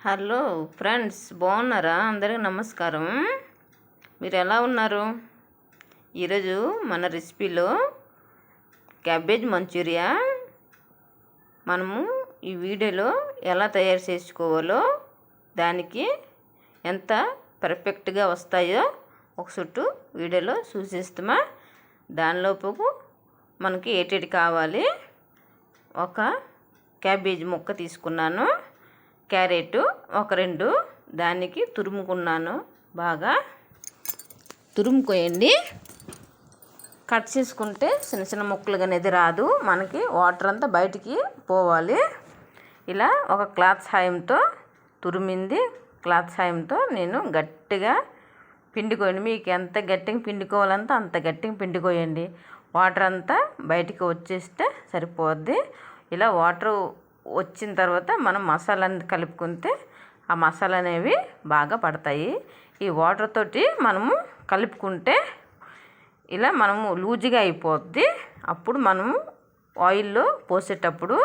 Hello friends, బాగున్నారా? అందరికీ నమస్కారం. మీరు ఎలా ఉన్నారు? ఈరోజు మన రెసిపీలో క్యాబేజ్ మంచూరియా మనము ఈ వీడియోలో ఎలా తయారు చేసుకోవాలో, దానికి ఎంత పర్ఫెక్ట్గా వస్తాయో ఒక చుట్టూ వీడియోలో చూసిస్తామా. దానిలోపు మనకి ఏటేటి కావాలి. ఒక క్యాబేజ్ ముక్క తీసుకున్నాను, క్యారెట్ ఒక 2 దానికి తురుముకున్నాను. బాగా తురుముకోయండి. కట్ చేసుకుంటే చిన్న చిన్న ముక్కలుగా అనేది రాదు, మనకి వాటర్ అంతా బయటికి పోవాలి. ఇలా ఒక క్లాత్ సాయంతో తురిమింది క్లాత్ సాయంతో నేను గట్టిగా పిండుకోండి. మీకు ఎంత గట్టిగా పిండుకోవాలంటే అంత గట్టిగా పిండుకోయండి. వాటర్ అంతా బయటికి వచ్చేస్తే సరిపోద్ది. ఇలా వాటర్ వచ్చిన తర్వాత మనం మసాలాని కలుపుకుంటే ఆ మసాలా అనేవి బాగా పడతాయి. ఈ వాటర్ తోటి మనము కలుపుకుంటే ఇలా మనము లూజుగా అయిపోద్ది. అప్పుడు మనము ఆయిల్లో పోసేటప్పుడు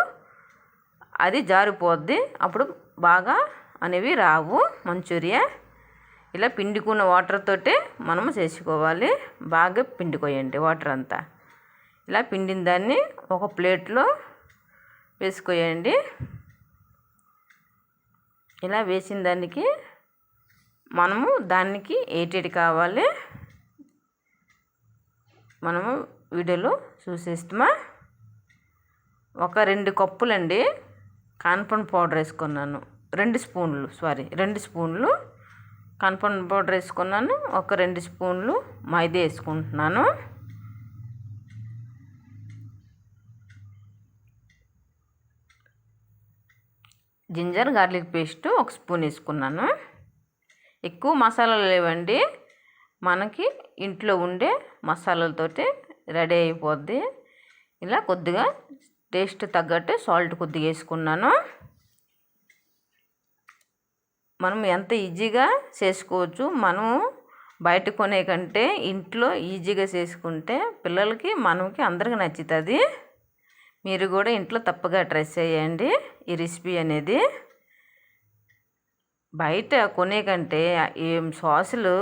అది జారిపోద్ది. అప్పుడు బాగా అనేవి రావు మంచూరియా. ఇలా పిండుకున్న వాటర్ తోటే మనము చేసుకోవాలి. బాగా పిండుకోయండి వాటర్ అంతా. ఇలా పిండిన దాన్ని ఒక ప్లేట్లో వేసుకోయండి. ఇలా వేసిన దానికి మనము దానికి ఏటేటి కావాలి మనము వీడియోలో చూసేస్తామా. ఒక 2 కప్పులండి కాన్ఫర్మ్ పౌడర్ వేసుకున్నాను. 2 స్పూన్లు కాన్ఫర్మ్ పౌడర్ వేసుకున్నాను. ఒక 2 స్పూన్లు మైదా వేసుకుంటున్నాను. జింజర్ గార్లిక్ పేస్ట్ 1 స్పూన్ వేసుకున్నాను. ఎక్కువ మసాలాలు లేవండి, మనకి ఇంట్లో ఉండే మసాలాలతోటి రెడీ అయిపోద్ది. ఇలా కొద్దిగా టేస్ట్ తగ్గట్టు సాల్ట్ కొద్దిగా వేసుకున్నాను. మనం ఎంత ఈజీగా చేసుకోవచ్చు. మనము బయట కొనే కంటే ఇంట్లో ఈజీగా చేసుకుంటే పిల్లలకి మనకి అందరికీ నచ్చుతుంది. మీరు కూడా ఇంట్లో తప్పగా ట్రై చేయండి ఈ రెసిపీ అనేది. బయట కొనే కంటే ఏం సాసులు,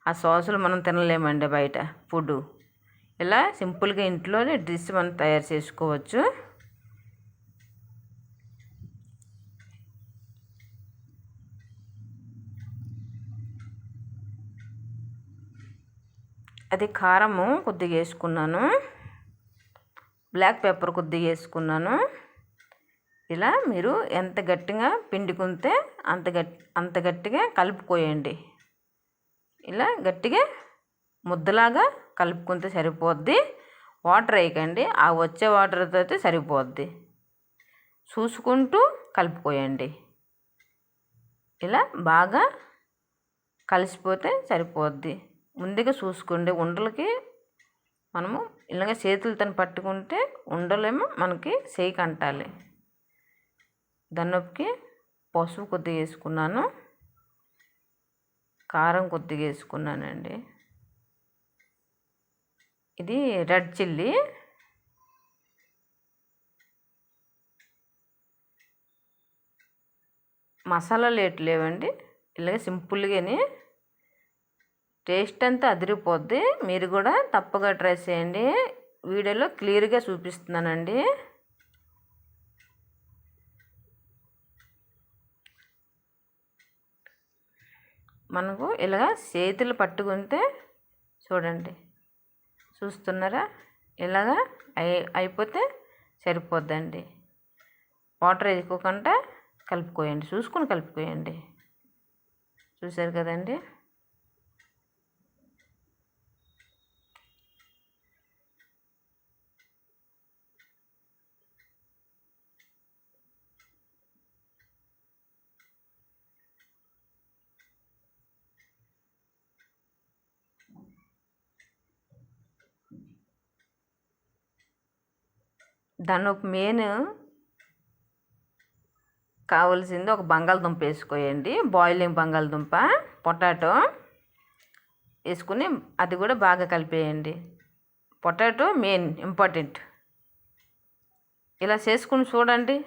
ఆ సాసులు మనం తినలేమండి బయట ఫుడ్. ఇలా సింపుల్గా ఇంట్లోనే డిష్ మనం తయారు చేసుకోవచ్చు. అది కారము కొద్దిగా వేసుకున్నాను, బ్లాక్ పెప్పర్ కొద్దిగా వేసుకున్నాను. ఇలా మీరు ఎంత గట్టిగా పిండుకుంటే అంత గట్టిగా కలుపుకోయండి. ఇలా గట్టిగా ముద్దలాగా కలుపుకుంటే సరిపోద్ది. వాటర్ వేయకండి, ఆ వచ్చే వాటర్తో సరిపోద్ది. చూసుకుంటూ కలుపుకోయండి. ఇలా బాగా కలిసిపోతే సరిపోద్ది. ముందుగా చూసుకోండి. ఉండలకి మనము ఇలాగ చేతులతో పట్టుకుంటే ఉండలేమో మనకి చేయి కంటాలి. దానిలోకి పసుపు కొద్దిగా వేసుకున్నాను, కారం కొద్దిగా వేసుకున్నానండి. ఇది రెడ్ చిల్లీ. మసాలాలు ఏటి లేవండి, ఇలాగ సింపుల్గానే టేస్ట్ అంతా అదిరిపోద్ది. మీరు కూడా తప్పగా ట్రై చేయండి. వీడియోలో క్లియర్గా చూపిస్తున్నానండి. మనకు ఇలాగ చేతులు పట్టుకుంటే చూడండి, చూస్తున్నారా? ఇలాగా అయిపోతే సరిపోద్దండి. వాటర్ వేసుకోకుండా కలుపుకోయండి, చూసుకొని కలుపుకోయండి. చూసారు కదండి. దానిలో మెయిన్ కావాల్సింది ఒక బంగాళదుంప వేసుకోయండి. బాయిలింగ్ బంగాళదుంప, పొటాటో వేసుకుని అది కూడా బాగా కలిపేయండి. Potato main important. ఇలా చేసుకుని చూడండి.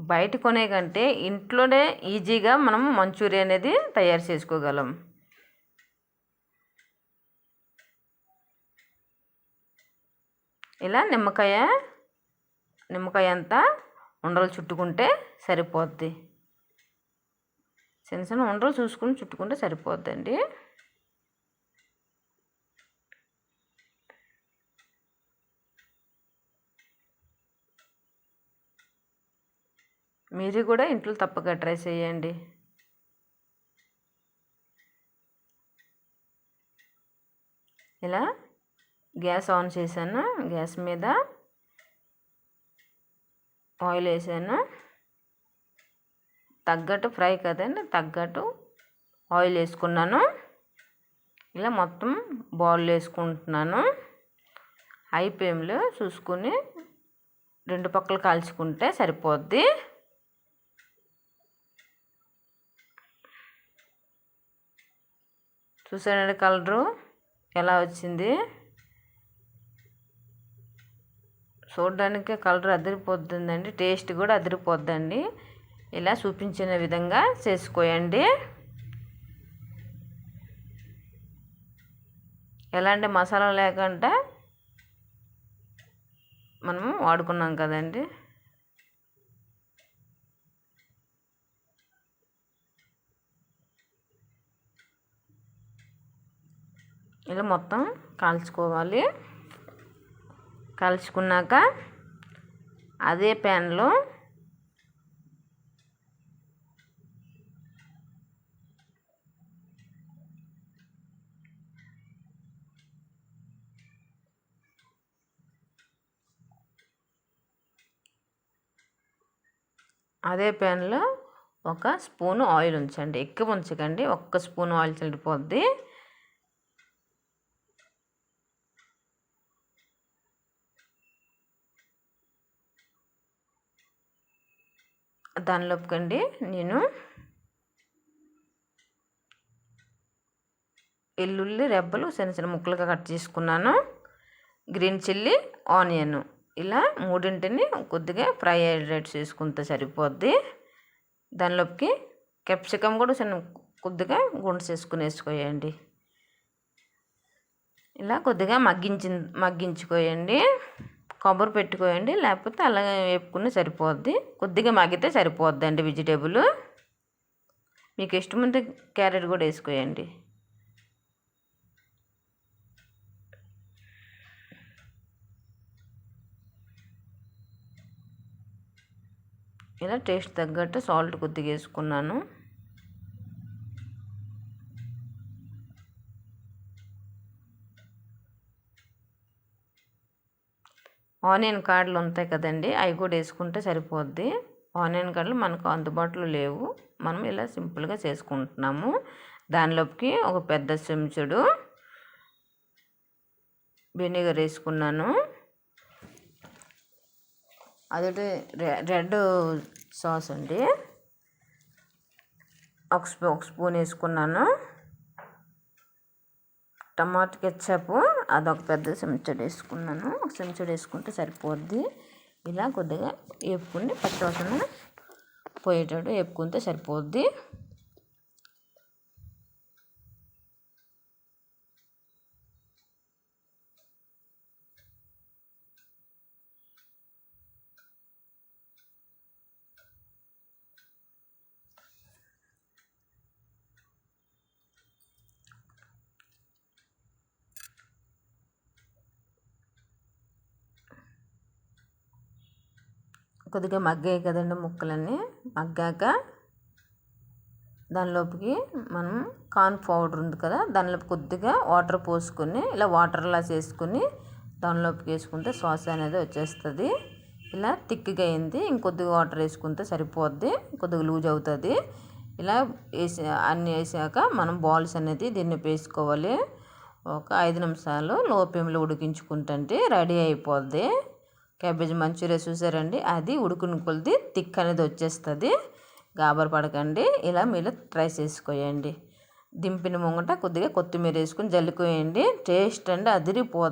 బయట కొనే కంటే ఇంట్లోనే ఈజీగా మనం మంచూరియా అనేది తయారు చేసుకోగలం. ఇలా నిమ్మకాయ అంతా ఉండలు చుట్టుకుంటే సరిపోద్ది. చిన్న చిన్న ఉండలు చూసుకుని చుట్టుకుంటే సరిపోద్దండి. మీరు కూడా ఇంట్లో తప్పక ట్రై చేయండి. ఇలా గ్యాస్ ఆన్ చేశాను. గ్యాస్ మీద ఆయిల్ వేసాను. తగ్గట్టు ఫ్రై కదండి, తగ్గట్టు ఆయిల్ వేసుకున్నాను. ఇలా మొత్తం బాల్ వేసుకుంటున్నాను. హై ఫ్లేమ్లో చూసుకుని 2 పక్కలు కాల్చుకుంటే సరిపోద్ది. చూసానండి కలరు ఎలా వచ్చింది. చూడడానికి కలర్ అదిరిపోతుందండి, టేస్ట్ కూడా అదిరిపోద్దండి. ఇలా చూపించిన విధంగా చేసుకోండి. ఎలాంటి మసాలా లేకుండా మనము వాడుకున్నాం కదండి. ఇలా మొత్తం కాల్చుకోవాలి. కాల్చుకున్నాక అదే ప్యాన్లో ఒక స్పూను ఆయిల్ ఉంచండి. ఎక్కువ ఉంచకండి, 1 స్పూన్ ఆయిల్ సరిపోద్ది. దానిలోకండి నేను వెల్లుల్లి రెబ్బలు చిన్న చిన్న ముక్కలుగా కట్ చేసుకున్నాను. గ్రీన్ చిల్లీ, ఆనియన్ ఇలా 3టిని కొద్దిగా ఫ్రై అయ్యేటట్టు చేసుకుంటే సరిపోద్ది. దానిలోకి క్యాప్సికమ్ కూడా కొద్దిగా గుంట చేసుకుని వేసుకోండి. ఇలా కొద్దిగా మగ్గించుకోండి. కొబ్బరి పెట్టుకోండి, లేకపోతే అలాగే వేపుకుని సరిపోద్ది. కొద్దిగా మగ్గితే సరిపోద్దండి. వెజిటేబుల్ మీకు ఇష్టమైతే క్యారెట్ కూడా వేసుకోండి. ఇలా టేస్ట్ తగ్గట్టు సాల్ట్ కొద్దిగా వేసుకున్నాను. ఆనియన్ కాడలు ఉంటాయి కదండి, అవి కూడా వేసుకుంటే సరిపోద్ది. ఆనియన్ కాడలు మనకు అందుబాటులో లేవు, మనం ఇలా సింపుల్గా చేసుకుంటున్నాము. దానిలోకి ఒక పెద్ద చెంచుడు వెనిగర్ వేసుకున్నాను. అదొకటి రెడ్ సాస్ అండి, ఒక స్పూన్ వేసుకున్నాను. టమాటా కెచప్ అదొక పెద్ద చెంచాడు వేసుకున్నాను. 1 చెంచాడు వేసుకుంటే సరిపోద్ది. ఇలా కొద్దిగా వేపుకుని పచ్చివాసన పోయేటట్టు వేపుకుంటే సరిపోద్ది. కొద్దిగా మగ్గాయి కదండి ముక్కలన్నీ. మగ్గాక దానిలోకి మనం కార్న్ పౌడర్ ఉంది కదా, దానిలోకి కొద్దిగా వాటర్ పోసుకొని ఇలా వాటర్లా చేసుకుని దానిలోకి వేసుకుంటే సాస్ అనేది వచ్చేస్తుంది. ఇలా థిక్గా అయింది, ఇంకొద్దిగా వాటర్ వేసుకుంటే సరిపోద్ది, కొద్దిగా లూజ్ అవుతుంది. ఇలా అన్నీ వేసాక మనం బాల్స్ అనేది దీన్ని వేసుకోవాలి. ఒక 5 నిమిషాలు లో ఫ్లేమ్లో ఉడికించుకుంటుంటే రెడీ అయిపోద్ది. క్యాబేజ్ మంచూరియా చూసారండి, అది ఉడుకుని కొలిది థిక్ అనేది వచ్చేస్తుంది. గాబర్ పడకండి, ఇలా మీరు ట్రై చేసుకోండి. దింపిన ముంగట కొద్దిగా కొత్తిమీర వేసుకుని జల్లుకోయండి. టేస్ట్ అండి అదిరిపోద్ది.